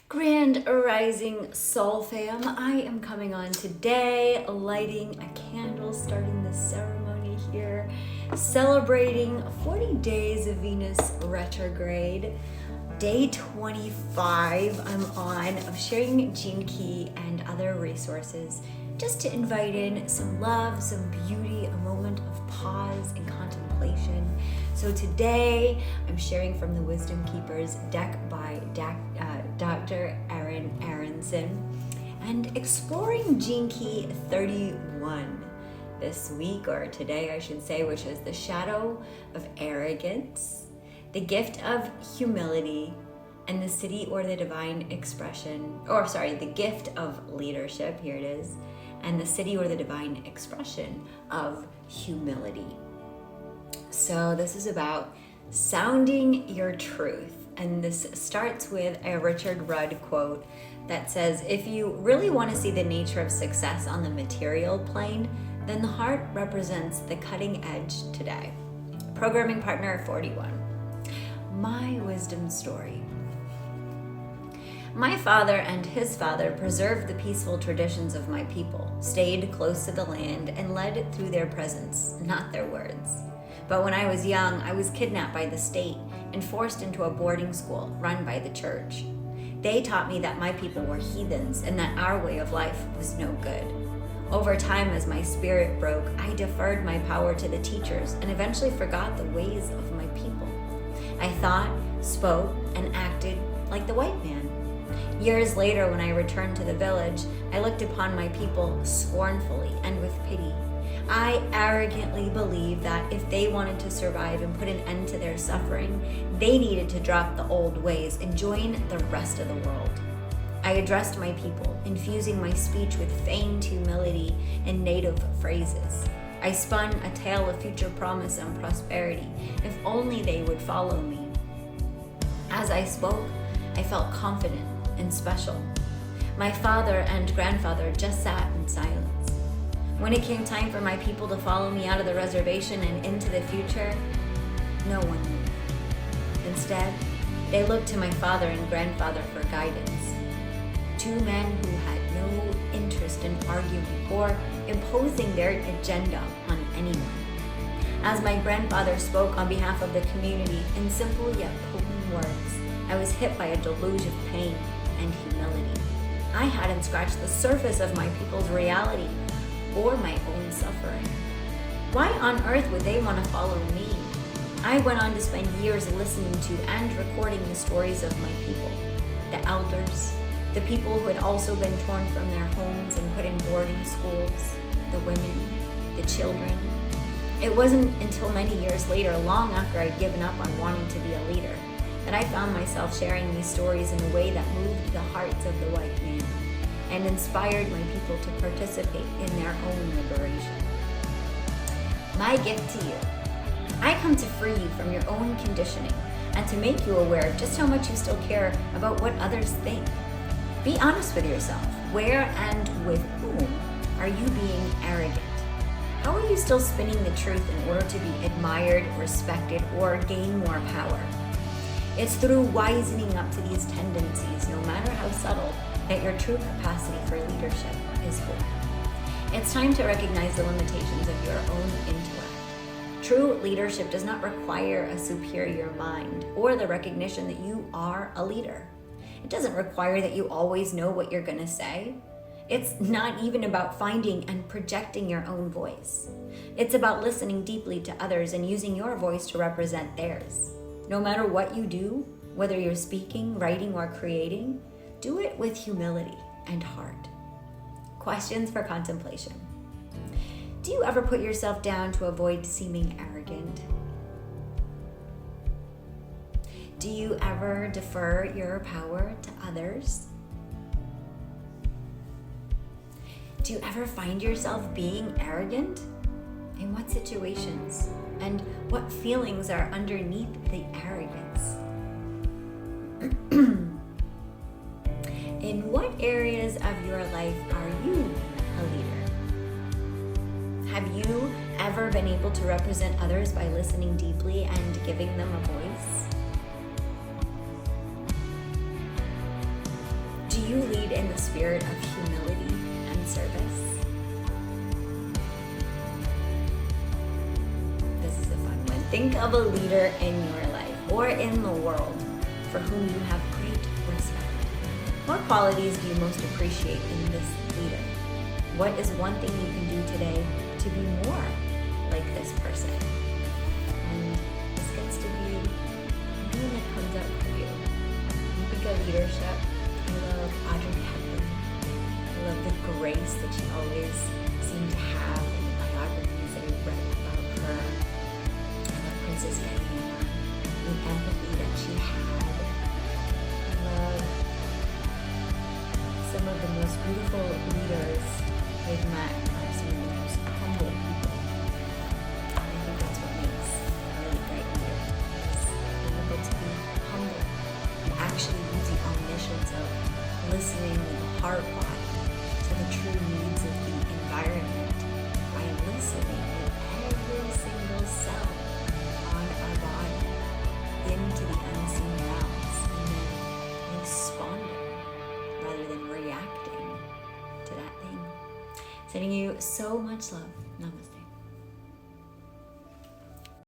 Grand Rising Soul Fam, I am coming on today, lighting a candle, starting the ceremony here, celebrating 40 days of Venus retrograde. Day 25 I'm on of sharing Gene Key and other resources just to invite in some love, some beauty, a moment of pause and contemplation. So today I'm sharing from the Wisdom Keepers deck by Dr. Rosy Aronson and exploring Gene Key 31 this week, or today I should say, which is the shadow of arrogance, the gift of humility, and the city or the divine expression, the gift of leadership, here it is, and the city or the divine expression of humility. So this is about sounding your truth. And this starts with a Richard Rudd quote that says, if you really want to see the nature of success on the material plane, then the heart represents the cutting edge today. Programming partner 41. My wisdom story. My father and his father preserved the peaceful traditions of my people, stayed close to the land, and led through their presence, not their words. But when I was young, I was kidnapped by the state and forced into a boarding school run by the church. They taught me that my people were heathens and that our way of life was no good. Over time, as my spirit broke, I deferred my power to the teachers and eventually forgot the ways of my people. I thought, spoke, and acted like the white man. Years later, when I returned to the village, I looked upon my people scornfully and with pity. I arrogantly believed that if they wanted to survive and put an end to their suffering, they needed to drop the old ways and join the rest of the world. I addressed my people, infusing my speech with feigned humility and native phrases. I spun a tale of future promise and prosperity, if only they would follow me. As I spoke, I felt confident and special. My father and grandfather just sat in silence. When it came time for my people to follow me out of the reservation and into the future, no one moved. Instead, they looked to my father and grandfather for guidance. Two men who had no interest in arguing or imposing their agenda on anyone. As my grandfather spoke on behalf of the community in simple yet potent words, I was hit by a deluge of pain and humility. I hadn't scratched the surface of my people's reality or my own suffering. Why on earth would they want to follow me? I went on to spend years listening to and recording the stories of my people, the elders, the people who had also been torn from their homes and put in boarding schools, the women, the children. It wasn't until many years later, long after I'd given up on wanting to be a leader, that I found myself sharing these stories in a way that moved the hearts of the white man and inspired my people to participate in their own liberation. My gift to you. I come to free you from your own conditioning and to make you aware of just how much you still care about what others think. Be honest with yourself. Where and with whom are you being arrogant? How are you still spinning the truth in order to be admired, respected, or gain more power? It's through wisening up to these tendencies, no matter how subtle, that your true capacity for leadership is born. It's time to recognize the limitations of your own intellect. True leadership does not require a superior mind or the recognition that you are a leader. It doesn't require that you always know what you're going to say. It's not even about finding and projecting your own voice. It's about listening deeply to others and using your voice to represent theirs. No matter what you do, whether you're speaking, writing, or creating, do it with humility and heart. Questions for contemplation. Do you ever put yourself down to avoid seeming arrogant? Do you ever defer your power to others? Do you ever find yourself being arrogant? In what situations? And what feelings are underneath the arrogance? In what areas of your life are you a leader? Have you ever been able to represent others by listening deeply and giving them a voice? you lead in the spirit of humility and service? This is a fun one. Think of a leader in your life or in the world for whom you have great respect. What qualities do you most appreciate in this leader? What is one thing you can do today to be more like this person? And this gets to be anything that comes up for you. When you think of leadership, I love Audrey Hepburn. I love the grace that she always seemed to have in the biographies that I read about her. I love Princess Diana, the empathy that she had. I love some of the most beautiful leaders I've met are some of the most humble people. And I think that's what makes a really great leader, is being able to be humble and actually use the omniscience of listening with the heart body to the true needs of the environment by listening with every single cell on our body into the unseen realms and then responding rather than reacting to that thing. Sending you so much love. Namaste.